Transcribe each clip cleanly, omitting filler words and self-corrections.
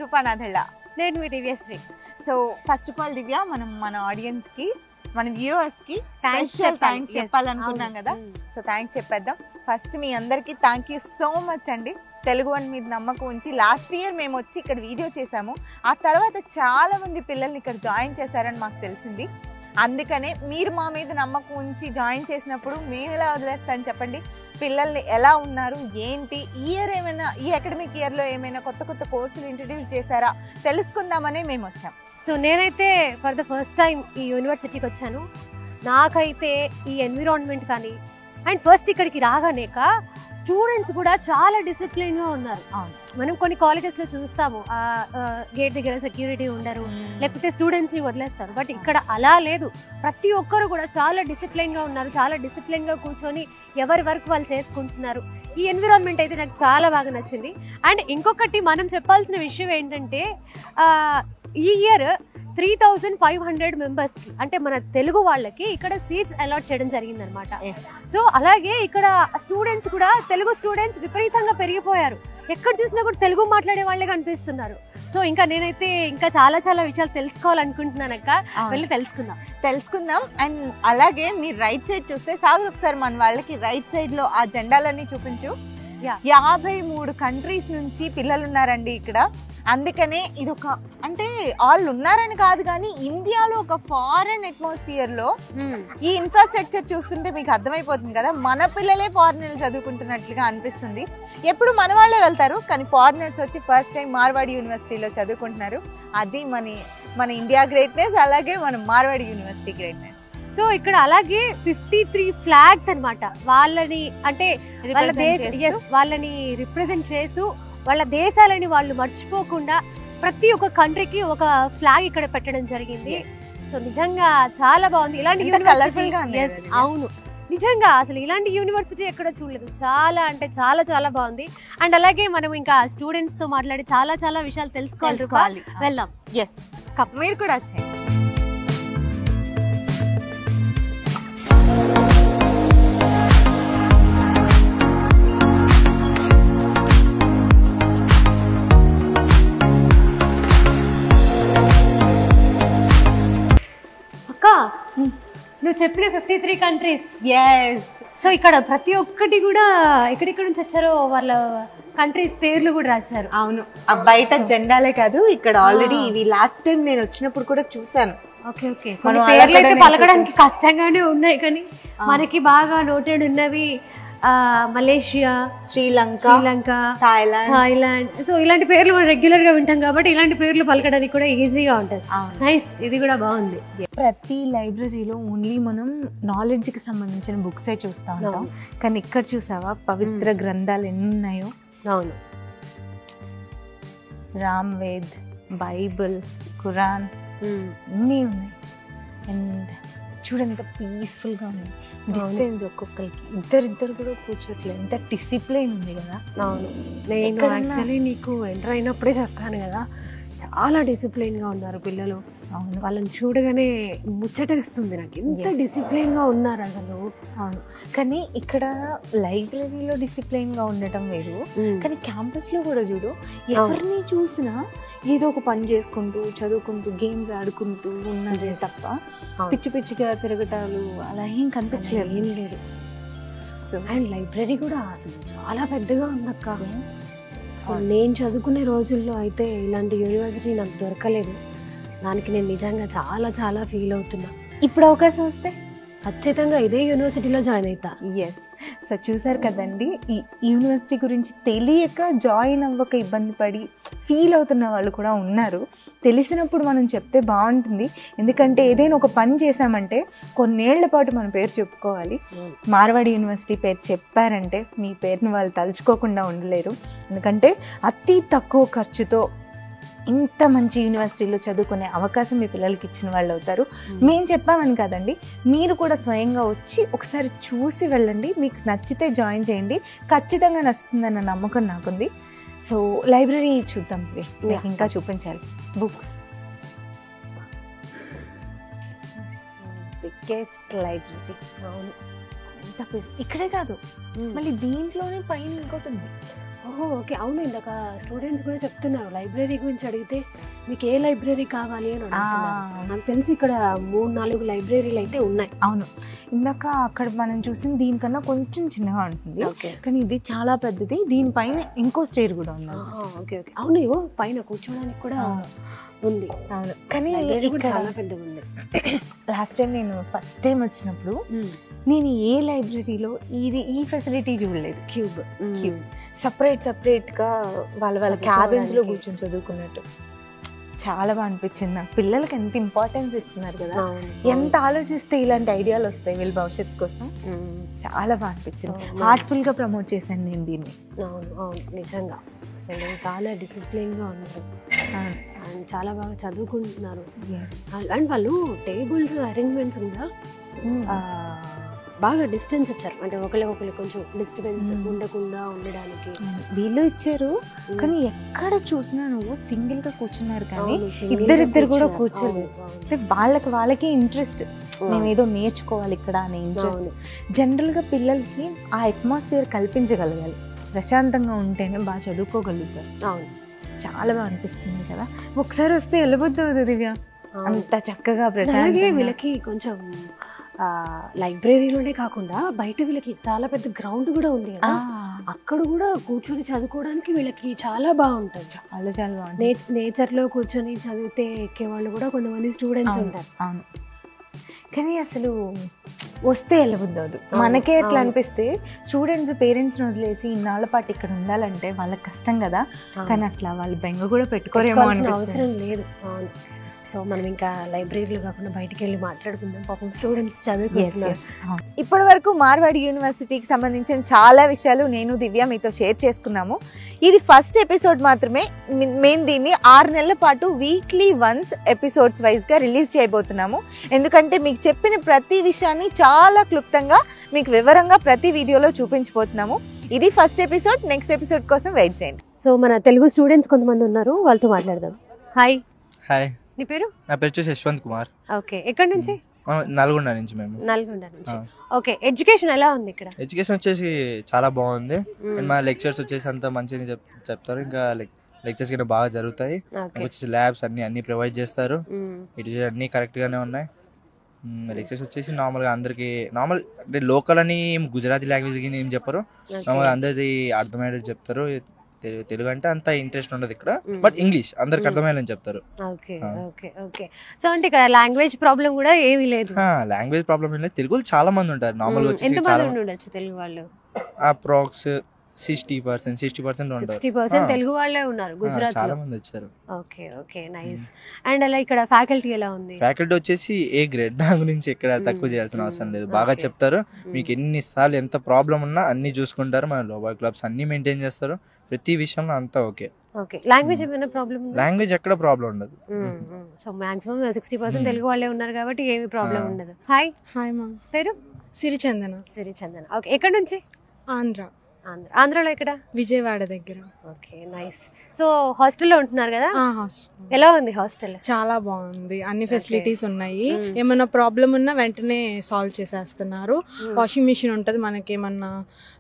కృపానాథళ్ళ. నేను మీ Divyasri. So first of all Divya, మనం మన ఆడియన్స్ కి, మన వ్యూవర్స్ కి స్పెషల్ థ్యాంక్స్ చెప్పాలనుకున్నాం కదా. సో థ్యాంక్స్ చెప్పేద్దాం. ఫస్ట్ మీ అందరికి థ్యాంక్ యూ సో మచ్ అండి. తెలుగు వన్ మీద నమ్మకం ఉంచి లాస్ట్ ఇయర్ మేము వచ్చి ఇక్కడ వీడియో చేసాము. ఆ తర్వాత చాలా మంది పిల్లల్ని ఇక్కడ జాయిన్ చేశారని మాకు తెలిసింది. అందుకనే మీరు మా మీద నమ్మకం ఉంచి జాయిన్ చేసినప్పుడు మేము ఎలా వదిలేస్తాను చెప్పండి. పిల్లల్ని ఎలా ఉన్నారు, ఏంటి, ఈ అకాడమిక్ ఇయర్లో ఏమైనా కొత్త కొత్త కోర్సులు ఇంట్రడ్యూస్ చేశారా తెలుసుకుందామని మేము వచ్చాం. సో నేనైతే ఫర్ ద ఫస్ట్ టైం ఈ యూనివర్సిటీకి వచ్చాను. నాకైతే ఈ ఎన్విరాన్మెంట్ కానీ అండ్ ఫస్ట్ ఇక్కడికి రాగానేక స్టూడెంట్స్ కూడా చాలా డిసిప్లిన్గా ఉన్నారు. మనం కొన్ని కాలేజెస్లో చూస్తాము గేట్ దగ్గర సెక్యూరిటీ ఉండరు, లేకపోతే స్టూడెంట్స్ని వదిలేస్తారు. బట్ ఇక్కడ అలా లేదు. ప్రతి ఒక్కరు కూడా చాలా డిసిప్లిన్గా ఉన్నారు, చాలా డిసిప్లిన్గా కూర్చొని ఎవరి వర్క్ వాళ్ళు చేసుకుంటున్నారు. ఈ ఎన్విరాన్మెంట్ అయితే నాకు చాలా బాగా నచ్చింది. అండ్ ఇంకొకటి మనం చెప్పాల్సిన విషయం ఏంటంటే ఈ ఇయర్ 3500 మెంబర్స్కి అంటే మన తెలుగు వాళ్ళకి ఇక్కడ సీట్స్ అలాట్ చేయడం జరిగింది అనమాట. సో అలాగే ఇక్కడ స్టూడెంట్స్ కూడా తెలుగు స్టూడెంట్స్ విపరీతంగా పెరిగిపోయారు. ఎక్కడ చూసినా కూడా తెలుగు మాట్లాడే వాళ్ళే కనిపిస్తున్నారు. సో ఇంకా నేనైతే ఇంకా చాలా చాలా విషయాలు తెలుసుకోవాలనుకుంటున్నాను అక్క. వెళ్ళి తెలుసుకుందాం. అండ్ అలాగే మీరు రైట్ సైడ్ చూస్తే సాగర్ ఒకసారి మన వాళ్ళకి రైట్ సైడ్ లో ఆ జెండాలన్నీ చూపించు. 53 కంట్రీస్ నుంచి పిల్లలు ఉన్నారండి ఇక్కడ. అందుకనే ఇది ఒక అంటే వాళ్ళు ఉన్నారని కాదు కానీ ఇండియాలో ఒక ఫారెన్ అట్మాస్ఫియర్ లో ఈ ఇన్ఫ్రాస్ట్రక్చర్ చూస్తుంటే మీకు అర్థమైపోతుంది కదా, మన పిల్లలే ఫారినర్లు చదువుకుంటున్నట్లుగా అనిపిస్తుంది. ఎప్పుడు మన వాళ్ళే వెళ్తారు కానీ ఫారినర్స్ వచ్చి ఫస్ట్ టైం మార్వాడి యూనివర్సిటీలో చదువుకుంటున్నారు. అది మన ఇండియా గ్రేట్నెస్, అలాగే మన మార్వాడి యూనివర్సిటీ గ్రేట్నెస్. సో ఇక్కడ అలాగే 53 ఫ్లాగ్స్ అనమాట. వాళ్ళని అంటే వాళ్ళని రిప్రజెంట్ చేస్తూ వాళ్ళ దేశాలని వాళ్ళు మర్చిపోకుండా ప్రతి ఒక్క కంట్రీకి ఒక ఫ్లాగ్ ఇక్కడ పెట్టడం జరిగింది. సో నిజంగా చాలా బాగుంది. ఇలాంటి యూనివర్సిటీ అవును నిజంగా అసలు ఇలాంటి యూనివర్సిటీ ఎక్కడ చూడలేదు. చాలా అంటే చాలా చాలా బాగుంది. అండ్ అలాగే మనం ఇంకా స్టూడెంట్స్ తో మాట్లాడి చాలా చాలా విషయాలు తెలుసుకోవాలి. వెళ్దాం. మీరు కూడా వచ్చాయి. నువ్వు చెప్పిన 53 కంట్రీస్. సో ఇక్కడ ప్రతి ఒక్కటి కూడా ఎక్కడెక్కడ నుంచి వచ్చారో వాళ్ళ కంట్రీస్ పేర్లు కూడా రాశారు. అవును, బయట జెండాలే కాదు ఇక్కడ ఆల్రెడీ ఇవి లాస్ట్ టైం నేను వచ్చినప్పుడు కూడా చూసాను. ఓకే పేర్లు అయితే పలకడానికి కష్టంగానే ఉన్నాయి కానీ మనకి బాగా నోటెడ్ ఉన్నవి మలేషియా, శ్రీలంక, థాయిలాండ్. సో ఇలాంటి పేర్లు మనం రెగ్యులర్ గా వింటాం కాబట్టి ఇలాంటి పేర్లు పలకడానికి కూడా ఈజీగా ఉంటుంది. నైస్, ఇది కూడా బాగుంది. ప్రతి లైబ్రరీలో ఓన్లీ మనం నాలెడ్జ్ కి సంబంధించిన బుక్సే చూస్తా ఉంటాం కానీ ఇక్కడ చూసావా పవిత్ర గ్రంథాలు ఎన్ని ఉన్నాయో. అవును, రామ్ వేద్, బైబిల్, ఖురాన్ అన్నీ ఉన్నాయి. అండ్ చూడండి ఎంత పీస్ఫుల్ గా ఉంది. డిస్టెన్స్ ఒక్కొక్కరికి ఇద్దరు కూడా కూర్చోట్లేదు. ఎంత డిసిప్లైన్ ఉంది కదా. అవును, నేను యాక్చువల్లీ నీకు ఎంటర్ అయినప్పుడే చెప్పాను కదా, చాలా డిసిప్లైన్ గా ఉన్నారు పిల్లలు. అవును, వాళ్ళని చూడగానే ముచ్చటేస్తుంది నాకు, ఎంత డిసిప్లైన్ గా ఉన్నారు అసలు. అవును, కానీ ఇక్కడ లైబ్రరీలో డిసిప్లైన్ గా ఉండటం వేరు కానీ క్యాంపస్ లో కూడా చూడు ఎవరిని చూసినా ఏదో ఒక పని చేసుకుంటూ చదువుకుంటూ గేమ్స్ ఆడుకుంటూ ఉన్నదే తప్ప పిచ్చి పిచ్చిగా తిరగటాలు అలా ఏం కనిపించలేదు. ఏం లేదు. అండ్ లైబ్రరీ కూడా అసలు చాలా పెద్దగా ఉందక్క. అసలు నేను చదువుకునే రోజుల్లో అయితే ఇలాంటి యూనివర్సిటీ నాకు దొరకలేదు. దానికి నేను నిజంగా చాలా చాలా ఫీల్ అవుతున్నా. ఇప్పుడు అవకాశం వస్తే ఖచ్చితంగా ఇదే యూనివర్సిటీలో జాయిన్ అవుతా. సో చూసారు కదండి, ఈ యూనివర్సిటీ గురించి తెలియక జాయిన్ అవ్వక ఇబ్బంది పడి ఫీల్ అవుతున్న వాళ్ళు కూడా ఉన్నారు. తెలిసినప్పుడు మనం చెప్తే బాగుంటుంది. ఎందుకంటే ఏదైనా ఒక పని చేసామంటే కొన్నేళ్ల పాటు మన పేరు చెప్పుకోవాలి. మార్వాడి యూనివర్సిటీ పేరు చెప్పారంటే మీ పేరుని వాళ్ళు తలుచుకోకుండా ఉండలేరు. ఎందుకంటే అతి తక్కువ ఖర్చుతో ఇంత మంచి యూనివర్సిటీలో చదువుకునే అవకాశం మీ పిల్లలకి ఇచ్చిన వాళ్ళు అవుతారు. మేము చెప్పామని కాదండి, మీరు కూడా స్వయంగా వచ్చి ఒకసారి చూసి వెళ్ళండి. మీకు నచ్చితే జాయిన్ చేయండి, ఖచ్చితంగా నచ్చుతుందన్న నమ్మకం నాకుంది. సో లైబ్రరీ చూద్దాం, మీకు ఇంకా చూపించాలి. Books, biggest library. అవును, ఎంత ఇక్కడే కాదు మళ్ళీ దీంట్లోనే పైన ఇంకోటి ఉంది. ఓహో ఓకే. అవును, ఇందాక స్టూడెంట్స్ కూడా చెప్తున్నారు లైబ్రరీ గురించి అడిగితే మీకు ఏ లైబ్రరీ కావాలి అని అడుగుతున్నారు. నాకు తెలిసి ఇక్కడ 3-4 లైబ్రరీలు అయితే ఉన్నాయి. అవును, ఇందాక అక్కడ మనం చూసిన దీనికన్నా కొంచెం చిన్నగా ఉంటుంది, కానీ ఇది చాలా పెద్దది. దీనిపైన ఇంకో స్టేర్ కూడా ఉంది. Okay okay. అవును, ఇవో పైన కూర్చోడానికి కూడా ఉంది. అవును, కానీ చాలా పెద్దగా ఉంది. లాస్ట్ టైం నేను ఫస్ట్ టైం వచ్చినప్పుడు నేను ఏ లైబ్రరీలో ఈ ఫెసిలిటీ చూడలేదు. క్యూబ్ సపరేట్గా వాళ్ళ క్యాబిన్స్ లో కూర్చొని చదువుకున్నట్టు చాలా బాగా అనిపించింది. నాకు పిల్లలకి ఎంత ఇంపార్టెన్స్ ఇస్తున్నారు కదా, ఎంత ఆలోచిస్తే ఇలాంటి ఐడియాలు వస్తాయి వీళ్ళ భవిష్యత్తు కోసం. చాలా బాగా అనిపించింది. హార్ట్ఫుల్ గా ప్రమోట్ చేశాను నేను దీన్ని. అవును అవును, నిజంగా అసలు చాలా డిసిప్లిన్గా ఉన్నారు అండ్ చాలా బాగా చదువుకుంటున్నారు. అండ్ వాళ్ళు టేబుల్స్ అరేంజ్మెంట్స్ కూడా బాగా డిస్టెన్స్ ఇచ్చారు, అంటే ఒకరికి కొంచెం డిస్టర్బెన్స్ ఉండకుండా ఉండడానికి వీళ్ళు ఇచ్చారు. కానీ ఎక్కడ చూసినా నువ్వు సింగిల్ గా కూర్చున్నారు, కానీ ఇద్దరిద్దరు కూడా కూర్చోలేదు. వాళ్ళకి ఇంట్రెస్ట్, మేము ఏదో నేర్చుకోవాలి ఇక్కడ అనే ఇంట్రెస్ట్. జనరల్ గా పిల్లలకి ఆ అట్మాస్ఫియర్ కల్పించగలగాలి, ప్రశాంతంగా ఉంటేనే బాగా చదువుకోగలుగుతారు. అవును, చాలా బాగా అనిపిస్తుంది కదా. ఒకసారి వస్తే వెళ్ళబుద్ధి అవుతుంది దివ్య, అంత చక్కగా ప్రశాంతంగా. వీళ్ళకి కొంచెం లైబ్రరీలోనే కాకుండా బయట వీళ్ళకి చాలా పెద్ద గ్రౌండ్ కూడా ఉంది కదా, అక్కడ కూడా కూర్చొని చదువుకోవడానికి వీళ్ళకి చాలా బాగుంటుంది. చాలా చాలా బాగుంటుంది. నేచర్లో కూర్చొని చదివితే ఎక్కేవాళ్ళు కూడా కొంతమంది స్టూడెంట్స్ ఉంటారు. అవును, కానీ అసలు వస్తే వెళ్ళబుద్ధి అవదు. మనకే ఎట్లా అనిపిస్తే స్టూడెంట్స్ పేరెంట్స్ని వదిలేసి ఇన్నాళ్ళ పాటు ఇక్కడ ఉండాలంటే వాళ్ళకి కష్టం కదా, కానీ అట్లా వాళ్ళు బెంగ కూడా పెట్టుకోరేమో అవసరం లేదు. అవును, సో మనం ఇంకా లైబ్రరీలో కాకుండా బయటికి వెళ్ళి మాట్లాడుకుందాం. పాపం స్టూడెంట్స్ చదువుకుంటున్నారు. ఇప్పటి వరకు మార్వాడి యూనివర్సిటీకి సంబంధించిన చాలా విషయాలు నేను దివ్య మీతో షేర్ చేసుకున్నాము. ఇది ఫస్ట్ ఎపిసోడ్ మాత్రమే. మేము దీన్ని 6 నెలల పాటు వీక్లీ వన్స్ ఎపిసోడ్స్ వైజ్గా రిలీజ్ చేయబోతున్నాము. ఎందుకంటే మీకు చెప్పిన ప్రతి విషయాన్ని చాలా క్లుప్తంగా మీకు వివరంగా ప్రతి వీడియోలో చూపించబోతున్నాము. ఇది ఫస్ట్ ఎపిసోడ్. నెక్స్ట్ ఎపిసోడ్ కోసం వెయిట్ చేయండి. సో మన తెలుగు స్టూడెంట్స్ కొంతమంది ఉన్నారు, వాళ్ళతో మాట్లాడదాం. హాయ్. హాయ్, నీ పేరు? నా పేరు వచ్చేసి యశ్వంత్ కుమార్. ఓకే, ఎక్కడి నుంచి? నల్గొండ నుంచి. మేము నల్గొండ నుంచి. ఓకే, ఎడ్యుకేషన్ ఎలా ఉంది ఇక్కడ? ఎడ్యుకేషన్ వచ్చేసి చాలా బాగుంది. మా లెక్చర్స్ వచ్చేసి అంతా మంచిగా చెప్తారు. ఇంకా లెక్చర్స్ కింద బాగా జరుగుతాయి. వచ్చేసి ల్యాబ్స్ అన్ని ప్రొవైడ్ చేస్తారు. ఇటు అన్ని కరెక్ట్ గానే ఉన్నాయి. లెక్చర్స్ వచ్చేసి నార్మల్గా అందరికి అంటే లోకల్ అని గుజరాతీ లాంగ్వేజ్ కింద ఏం చెప్పరు, నార్మల్గా అందరిది అర్థమయ్యేది చెప్తారు. తెలుగు అంటే అంత ఇంట్రెస్ట్ ఉండదు ఇక్కడ, బట్ ఇంగ్లీష్ అందరికి అర్థమయ్యేదని చెప్తారు. Okay okay okay. సో అంటే ఇక్కడ లాంగ్వేజ్ ప్రాబ్లం కూడా ఏమీ లేదు. లాంగ్వేజ్ ప్రాబ్లం ఏం లేదు. తెలుగులో చాలా మంది ఉంటారు. నార్మల్గా వచ్చేసి చాలా ఉండొచ్చు తెలుగు వాళ్ళు. అప్రాక్స్ 60% ఉంటారు. 60% తెలుగు వాళ్ళే ఉన్నారు గుజరాత్. చాలా మంది వచ్చారు. Okay okay, nice. అండ్ అలా ఇక్కడ ఫ్యాకల్టీ ఎలా ఉంది? ఫ్యాకల్టీ వచ్చేసి ఏ గ్రేడ్, దాని గురించి ఎక్కడ తక్కువ చేయాల్సిన అవసరం లేదు. బాగా చెప్తారు. మీకు ఎన్నిసార్లు ఎంత ప్రాబ్లం ఉన్నా అన్ని చూసుకుంటారు. మన లోవర్ క్లబ్స్ అన్ని మెయింటైన్ చేస్తారు. ప్రతి విషయంలో అంతా ఓకే. ఓకే, లాంగ్వేజ్ ఏమైనా ప్రాబ్లం? లాంగ్వేజ్ ఎక్కడ ప్రాబ్లం ఉండదు. సో మాక్సిమం 60% తెలుగు వాళ్ళే ఉన్నారు కాబట్టి ఏమి ప్రాబ్లం ఉండదు. హాయ్. హాయ్ మా పేరు? సిరిచందన. సిరిచందన. ఓకే, ఎక్కడి నుంచి? ఆంధ్ర. ఆంధ్రాలో ఎక్కడ? విజయవాడ దగ్గర. Okay, nice. సో హాస్టల్లో ఉంటున్నారు కదా, హాస్టల్ ఎలా ఉంది? హాస్టల్ చాలా బాగుంది, అన్ని ఫెసిలిటీస్ ఉన్నాయి. ఏమన్నా ప్రాబ్లం ఉన్నా వెంటనే సాల్వ్ చేసేస్తున్నారు. వాషింగ్ మిషన్ ఉంటుంది, మనకి ఏమన్నా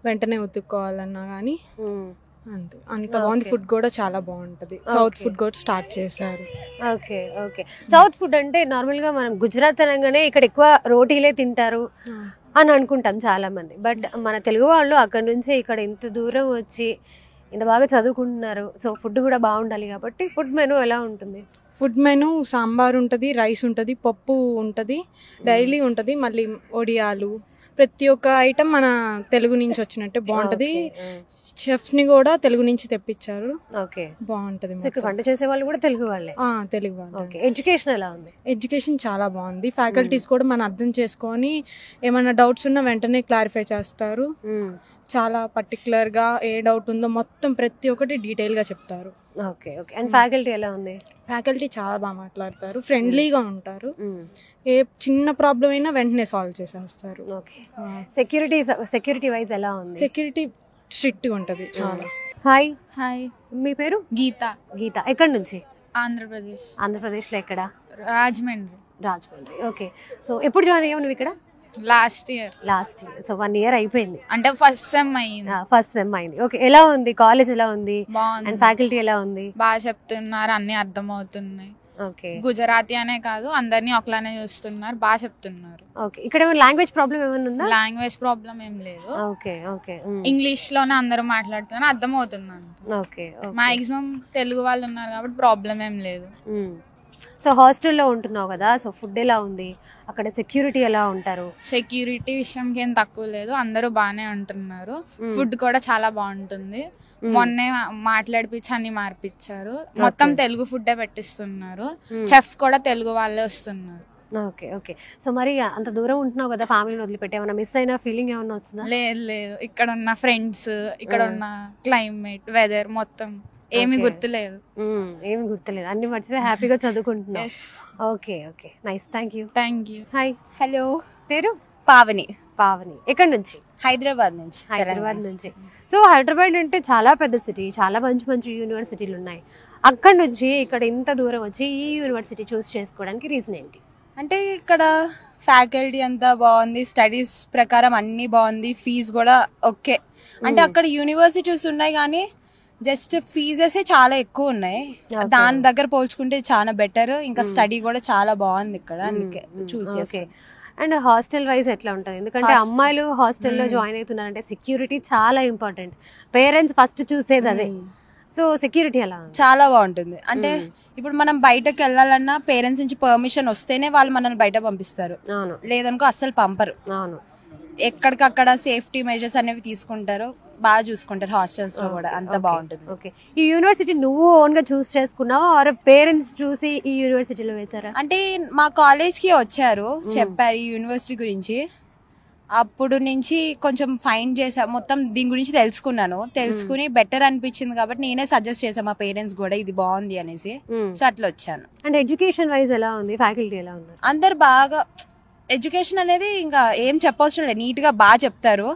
వెంటనే ఉతుక్కోవాలన్నా కానీ అంత బాగుంది. ఫుడ్ కూడా చాలా బాగుంటది. సౌత్ ఫుడ్ కూడా స్టార్ట్ చేశారు. Okay okay. సౌత్ ఫుడ్ అంటే నార్మల్ గా మనం గుజరాత్ అనగానే ఇక్కడ ఎక్కువ రోటీలే తింటారు అని అనుకుంటాం చాలా మంది. బట్ మన తెలుగు వాళ్ళు అక్కడ నుంచి ఇక్కడ ఇంత దూరం వచ్చి ఇంత బాగా చదువుకుంటున్నారు. సో ఫుడ్ కూడా బాగుండాలి కాబట్టి ఫుడ్ మెనూ ఎలా ఉంటుంది? ఫుడ్ మెనూ సాంబార్ ఉంటుంది, రైస్ ఉంటుంది, పప్పు ఉంటుంది, డైలీ ఉంటుంది, మళ్ళీ ఒడియాలు, ప్రతి ఒక్క ఐటమ్ మన తెలుగు నుంచి వచ్చినట్టే బాగుంటది. షెఫ్స్ ని కూడా తెలుగు నుంచి తెప్పించారు. ఓకే, బాగుంటది. వంట చేసే వాళ్ళు కూడా తెలుగు వాళ్ళే? తెలుగు వాళ్ళు. ఓకే, ఎడ్యుకేషన్ ఎలా ఉంది? ఎడ్యుకేషన్ చాలా బాగుంది. ఫ్యాకల్టీస్ కూడా మనం అర్థం చేసుకొని ఏమైనా డౌట్స్ ఉన్నా వెంటనే క్లారిఫై చేస్తారు. చాలా పర్టికులర్ గా ఏ డౌట్ ఉందో మొత్తం ప్రతి ఒక్కటి డీటెయిల్ గా చెప్తారు. Okay okay. అండ్ ఫ్యాకల్టీ ఎలా ఉంది? ఫ్యాకల్టీ చాలా బాగా మాట్లాడతారు, ఫ్రెండ్లీగా ఉంటారు. ఏ చిన్న ప్రాబ్లం అయినా వెంటనే సాల్వ్ చేసేస్తారు. ఓకే. సెక్యూరిటీ వైజ్ ఎలా ఉంది? సెక్యూరిటీ స్ట్రిక్ట్ గా ఉంటది చాలా. హాయ్. హాయ్, మీ పేరు? గీత. గీత, ఎక్కడి నుంచి? ఆంధ్రప్రదేశ్. ఆంధ్రప్రదేశ్లో ఎక్కడ? రాజమండ్రి. రాజమండ్రి. ఓకే. సో ఎప్పుడు జాయిన్ అయ్యావు నువ్వు ఇక్కడ? Last year. సో 1 year అయిపోయింది అంటే ఫస్ట్ సెమ్ అయ్యింది. ఫస్ట్ సెమ్ అయింది. ఓకే, ఎలా ఉంది కాలేజ్, ఎలా ఉంది బాగుంది. అండ్ ఫ్యాకల్టీ ఎలా ఉంది? బాగా చెప్తున్నారు, అన్ని అర్థమవుతున్నాయి. ఓకే, గుజరాతీ అనే కాదు అందరినీ ఒకలానే చూస్తున్నారు, బాగా చెప్తున్నారు. ఓకే. ఇక్కడ ఏమైనా లాంగ్వేజ్ ప్రాబ్లం ఏమైనా ఉందా? లాంగ్వేజ్ ప్రాబ్లం ఏం లేదు. Okay okay. ఇంగ్లీష్ లోనే అందరూ మాట్లాడుతున్నారు, అర్థమవుతుంది. ఓకే, మాక్సిమం తెలుగు వాళ్ళు ఉన్నారు కాబట్టి ప్రాబ్లం ఏం లేదు. సో హాస్టల్లో ఉంటున్నావు కదా, సో ఫుడ్ ఎలా ఉంది అక్కడ, సెక్యూరిటీ ఎలా ఉంటారు? సెక్యూరిటీ విషయంకి ఏం తక్కువ లేదు, అందరూ బాగానే ఉంటున్నారు. ఫుడ్ కూడా చాలా బాగుంటుంది. మొన్నే మాట్లాడిపించి అన్ని మార్పించారు. మొత్తం తెలుగు ఫుడ్ పెట్టిస్తున్నారు. చెఫ్ కూడా తెలుగు వాళ్ళే వస్తున్నారు. Okay okay. సో మరి అంత దూరం ఉంటున్నావు కదా, ఫ్యామిలీని వదిలిపెట్టి ఏమైనా మిస్ అయిన ఫీలింగ్ ఏమైనా వస్తుందా? లేదు, ఇక్కడ ఉన్న ఫ్రెండ్స్, ఇక్కడ ఉన్న క్లైమేట్, వెదర్ మొత్తం ఏమి గుర్తులేదు. ఏమి గుర్తులేదు, అన్ని మర్చిపోయి హ్యాపీగా చదువుకుంటున్నా. Okay okay, nice, thank you. Hi. Hello, పేరు? పావని. ఎక్కడి నుంచి? హైదరాబాద్ నుంచి. సో హైదరాబాద్ అంటే చాలా పెద్ద సిటీ, చాలా మంచి మంచి యూనివర్సిటీలు ఉన్నాయి. అక్కడ నుంచి ఇక్కడ ఇంత దూరం వచ్చి ఈ యూనివర్సిటీ చూస్ చేసుకోవడానికి రీజన్ ఏంటి? అంటే ఇక్కడ ఫ్యాకల్టీ అంతా బాగుంది, స్టడీస్ ప్రకారం అన్ని బాగుంది, ఫీజు కూడా ఓకే. అంటే అక్కడ యూనివర్సిటీస్ ఉన్నాయి కానీ జస్ట్ ఫీజెస్ చాలా ఎక్కువ ఉన్నాయి. దాని దగ్గర పోల్చుకుంటే చాలా బెటర్. ఇంకా స్టడీ కూడా చాలా బాగుంది ఇక్కడ, అందుకే చూస్ చేసుకున్నాను. అండ్ హాస్టల్ వైజ్ ఎట్లా ఉంటుంది? ఎందుకంటే అమ్మాయిలు హాస్టల్లో జాయిన్ అవుతున్నారంటే సెక్యూరిటీ చాలా ఇంపార్టెంట్. పేరెంట్స్ ఫస్ట్ చూసేది అదే. సో సెక్యూరిటీ ఎలా? చాలా బాగుంటుంది. అంటే ఇప్పుడు మనం బయటకు వెళ్ళాలన్నా పేరెంట్స్ నుంచి పర్మిషన్ వస్తేనే వాళ్ళు మనల్ని బయట పంపిస్తారు, లేదనుకో అస్సలు పంపరు. ఎక్కడికక్కడ సేఫ్టీ మెజర్స్ అనేవి తీసుకుంటారు, బాగా చూసుకుంటారు. హాస్టల్స్ లో కూడా అంత బాగుంటుంది. ఓకే, ఈ యూనివర్సిటీ నువ్వు ఓన్ గా చూస్ చేసుకున్నావా ఆర్ పేరెంట్స్ చూసి ఈ యూనివర్సిటీలో వేసారా? అంటే మా కాలేజ్ కి వచ్చారు, చెప్పారు ఈ యూనివర్సిటీ గురించి. అప్పుడు నుంచి కొంచెం ఫైండ్ చేసా, మొత్తం దీని గురించి తెలుసుకుని బెటర్ అనిపించింది కాబట్టి నేనే సజెస్ట్ చేశాను మా పేరెంట్స్ కూడా ఇది బాగుంది అనేసి. సో అట్లా వచ్చాను. అండ్ ఎడ్యుకేషన్ వైజ్ ఎలా ఉంది, ఫ్యాకల్టీ ఎలా ఉన్నారు? అందరు బాగా, ఎడ్యుకేషన్ అనేది ఇంకా ఏం చెప్పవసరం లేదు, నీట్ గా బాగా చెప్తారు,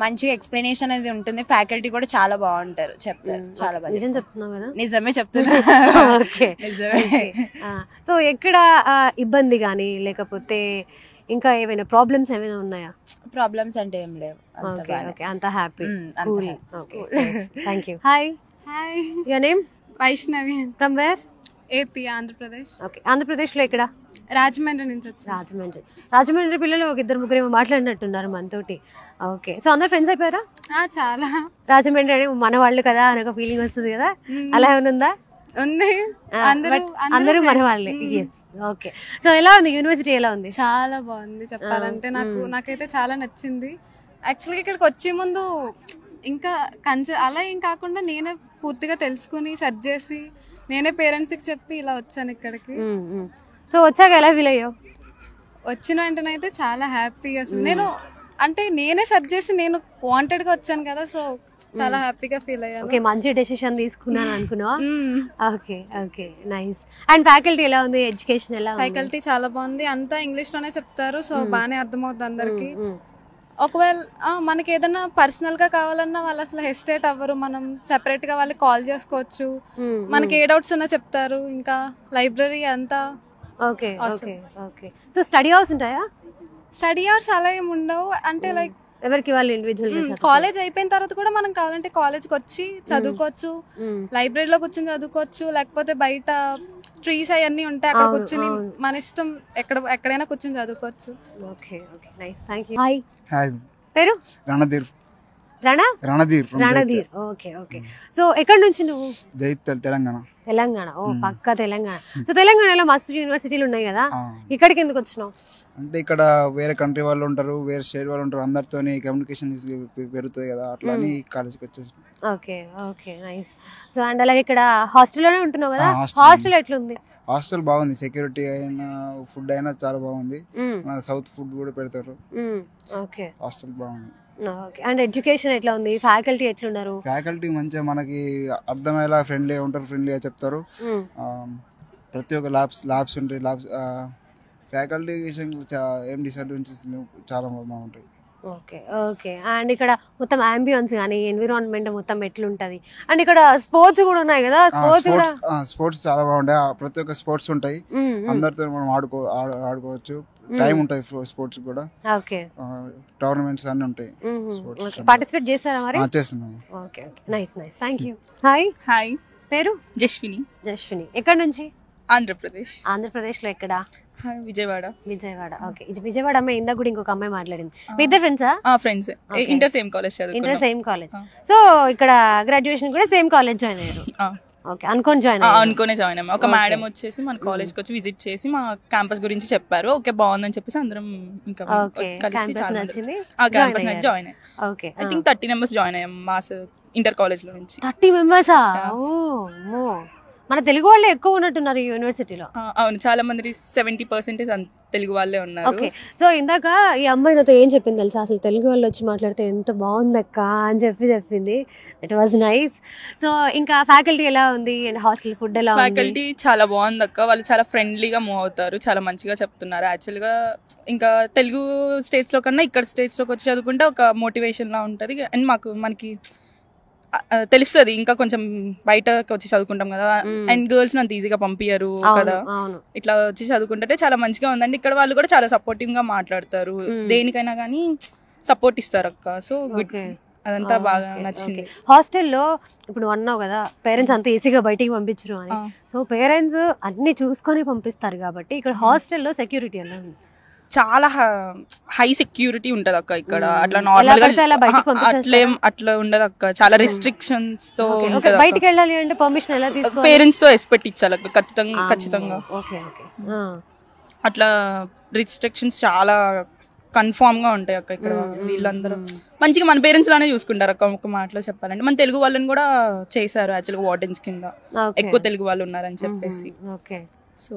మంచిగా ఎక్స్ప్లెనేషన్ అనేది ఉంటుంది. ఫ్యాకల్టీ కూడా చాలా బాగుంటారు, చెప్తారు చాలా బాగా. నిజం చెప్తున్నావు కదా? నిజమే చెప్తున్నా. సో ఎక్కడ ఇబ్బంది కానీ లేకపోతే ఇంకా ఏమైనా ప్రాబ్లమ్స్ ఏమైనా ఉన్నాయా? ప్రాబ్లమ్స్ అంటే ఏం లేవు, అంత happy. Thank you. Hi. Your name? Vaishnavi. From where? AP, Andhra Pradesh. Okay, ఆంధ్రప్రదేశ్లో ఎక్కడ? రాజమండ్రి నుంచి వచ్చి. రాజమండ్రి పిల్లలు ఒక 2-3 ఏమో మాట్లాడినట్టున్నారు మనతోటి. ఓకే, సో అందరు ఫ్రెండ్స్ అయిపోయారా? చాలా. రాజమండ్రి అంటే మన వాళ్ళు కదా అని ఒక ఫీలింగ్ వస్తుంది కదా, అలా ఏమైనా ఉందా? ఉంది, అందరూ మన వాళ్ళే. ఓకే, సో ఎలా ఉంది యూనివర్సిటీ, ఎలా ఉంది? చాలా బాగుంది చెప్పాలంటే. నాకైతే చాలా నచ్చింది. యాక్చువల్గా ఇక్కడికి వచ్చే ముందు ఇంకా అలా ఏం కాకుండా నేనే పూర్తిగా తెలుసుకుని సెర్చ్ చేసి నేనే పేరెంట్స్కి చెప్పి ఇలా వచ్చాను ఇక్కడికి. సో వచ్చాక ఎలా ఫీల్ అయ్యావు? వచ్చిన వెంటనే అయితే చాలా హ్యాపీ. అసలు నేను అంటే నేనే సెర్చ్ చేసి నేను వాంటెడ్గా వచ్చాను కదా, సో చాలా హ్యాపీగా ఫీల్ అయ్యాను. ఓకే, మంచి డెసిషన్ తీసుకున్నాను అనుకున్నావా? Okay okay, nice. And faculty ఎలా ఉంది, ఎడ్యుకేషన్ ఎలా ఉంది? ఫ్యాకల్టీ చాలా బాగుంది, అంతా ఇంగ్లీష్ లోనే చెప్తారు, సో బాగానే అర్థమవుతుంది అందరికి. ఒకవేళ మనకి ఏదైనా పర్సనల్ గా కావాలన్నా వాళ్ళు అసలు హెసిటేట్ అవ్వరు, మనం సెపరేట్ గా వాళ్ళకి కాల్ చేసుకోవచ్చు, మనకి ఏ డౌట్స్ ఉన్నా చెప్తారు. ఇంకా లైబ్రరీ అంతా okay okay okay. So study hours ఉంటాయా? స్టడీ అవర్స్ అలా ఏమి ఉండవు, అంటే లైక్ ఎవరికి వాళ్ళు ఇండివిజువల్. కాలేజ్ అయిపోయిన తర్వాత కూడా మనం కావాలంటే కాలేజ్కి వచ్చి చదువుకోవచ్చు, లైబ్రరీలో కూర్చొని చదువుకోవచ్చు, లేకపోతే బయట ట్రీస్ అవన్నీ ఉంటాయి అక్కడ కూర్చొని మన ఇష్టం ఎక్కడైనా కూర్చొని చదువుకోవచ్చు. Okay okay, nice, thank you. Hi. Hi. పేరు? Randhir. Randhir. Okay okay. So ఎక్కడి నుంచి నువ్వు? జైతల్, తెలంగాణ. ఓ పక్క తెలంగాణ. సో తెలంగాణలో మస్తు యూనివర్సిటీలు ఉన్నాయి కదా, ఇక్కడికి ఎందుకు వచ్చినావు? అంటే ఇక్కడ వేరే కంట్రీ వాళ్ళు ఉంటారు, వేరే స్టేట్ వాళ్ళు ఉంటారు, అందరితో కమ్యూనికేషన్ పెరుగుతుంది కదా, అట్లా అని కాలేజ్కి వచ్చేసి. Okay okay, nice. So and అలాగే ఇక్కడ హాస్టల్లోనే ఉంటున్నావు కదా, హాస్టల్ ఎట్లుంది? హాస్టల్ బాగుంది, సెక్యూరిటీ అయినా ఫుడ్ అయినా చాలా బాగుంది, సౌత్ ఫుడ్ కూడా పెడతారు. ఓకే, హాస్టల్ బాగుంది. ఓకే, అండ్ ఎడ్యుకేషన్ ఎట్లా ఉంది, ఫ్యాకల్టీ ఎట్లున్నారు? ఫ్యాకల్టీ మంచిగా మనకి అర్థమయ్యేలా ఫ్రెండ్లీగా ఉంటారు, ఫ్రెండ్లీగా చెప్తారు. ప్రతి ఒక్క ల్యాబ్స్ ఉంటాయి. ఫ్యాకల్టీ విషయంలో ఏం డిసడ్వాంటేజెస్ చాలా బాగుంటాయి. Okay okay. అండ్ ఇక్కడ మొత్తం అంబియన్స్ కానీ ఎన్విరాన్మెంట్ మొత్తం ఎట్లుంటది? అండ్ ఇక్కడ స్పోర్ట్స్ కూడా ఉన్నాయి కదా, స్పోర్ట్స్ కూడా స్పోర్ట్స్ చాలా బాగుంటాయి. ప్రతి ఒక్క స్పోర్ట్స్ ఉంటాయి, అందరితో మనం ఆడుకోవచ్చు. టైం ఉంటాయి స్పోర్ట్స్ కూడా. ఓకే. టోర్నమెంట్స్ అన్ని ఉంటాయి. స్పోర్ట్స్ పార్టిసిపేట్ చేస్తారా మరి? చేస్తున్నాము. Okay nice nice, thank you. Hi hi, పేరు? జస్విని. జస్విని. ఎక్కడ నుంచి? ఆంధ్రప్రదేశ్. ఆంధ్రప్రదేశ్ లో ఎక్కడ? విజయవాడ. విజయవాడ. ఓకే. విజయవాడ అమ్మాయి ఇందాక కూడా ఇంకొక అమ్మాయి మాట్లాడింది. మీ ఇద్దరు ఫ్రెండ్సా? ఫ్రెండ్స్, ఇంటర్ సేమ్ కాలేజ్ చదువుకున్నాం. Inter same college. సో ఇక్కడ గ్రాడ్యుయేషన్ కూడా సేమ్ కాలేజ్ జాయిన్ అయ్యారు? ఓకే. అనుకోని జాయిన్ అయ్యాము. ఒక మేడం వచ్చేసి మన కాలేజ్ కి వచ్చి విజిట్ చేసి మా క్యాంపస్ గురించి చెప్పారు. ఓకే బాగుందని చెప్పేసి అందరం ఇంకా కలిసి క్యాంపస్ జాయిన్ అయ్యాం. Okay. I think 30 members join అయ్యాం మా ఇంటర్ కాలేజ్ లో నుంచి. 30 members? మన తెలుగు వాళ్ళే ఎక్కువ ఉన్నట్టున్నారు ఈ యూనివర్సిటీలో. అవును, చాలా మంది 70% తెలుగు వాళ్ళే ఉన్నారు. ఓకే. సో ఇందాక ఈ అమ్మాయి నాతో ఏం చెప్పింది తెలుసా? అసలు తెలుగు వాళ్ళు వచ్చి మాట్లాడితే ఎంత బాగుంది అక్క అని చెప్పింది. It was nice. సో ఇంకా ఫ్యాకల్టీ ఎలా ఉంది అండ్ హాస్టల్ ఫుడ్ ఎలా ఉంది? ఫ్యాకల్టీ చాలా బాగుంది అక్క. వాళ్ళు చాలా ఫ్రెండ్లీగా మూవ్ అవుతారు, చాలా మంచిగా చెప్తున్నారు. యాక్చువల్గా ఇంకా తెలుగు స్టేట్స్ లో కన్నా ఇక్కడ స్టేట్స్ లోకి వచ్చి చదువుకుంటే ఒక మోటివేషన్ లా ఉంటది. అండ్ మనకి తెలుస్తుంది ఇంకా కొంచెం బయటకు వచ్చి చదువుకుంటాం కదా. అండ్ గర్ల్స్ అంత ఈజీగా పంపించరు కదా, ఇట్లా వచ్చి చదువుకుంటే చాలా మంచిగా ఉందండి. ఇక్కడ వాళ్ళు కూడా చాలా సపోర్టివ్ గా మాట్లాడతారు, దేనికైనా కానీ సపోర్ట్ ఇస్తారు అక్క. సో గుడ్, అదంతా బాగా నచ్చింది. హాస్టల్లో ఇప్పుడు అన్నావు కదా పేరెంట్స్ అంత ఈజీగా బయటికి పంపించరు అని. సో పేరెంట్స్ అన్ని చూసుకొని పంపిస్తారు కాబట్టి ఇక్కడ హాస్టల్లో సెక్యూరిటీ ఎలా ఉంది? చాలా హై సెక్యూరిటీ ఉంటది అక్క ఇక్కడ. అట్లా నార్మల్ గా అట్లా ఉండదు అక్క. చాలా రిస్ట్రిక్షన్స్ తో బయటికి వెళ్ళాలి అంటే పర్మిషన్ ఎలా తీసుకోవాలి? పేరెంట్స్ తో ఎక్స్పెక్ట్ ఇచ్చాలి ఖచ్చితంగా. అట్లా రిస్ట్రిక్షన్స్ చాలా కన్ఫామ్ గా ఉంటాయి అక్క ఇక్కడ. వీళ్ళందరూ మంచిగా మన పేరెంట్స్ లానే చూసుకుంటారు అక్క. ఒక మాటలో చెప్పాలంటే మన తెలుగు వాళ్ళని కూడా చేశారు యాక్చువల్గా వార్డెన్స్ కింద, ఎక్కువ తెలుగు వాళ్ళు ఉన్నారని చెప్పేసి. ఓకే. సో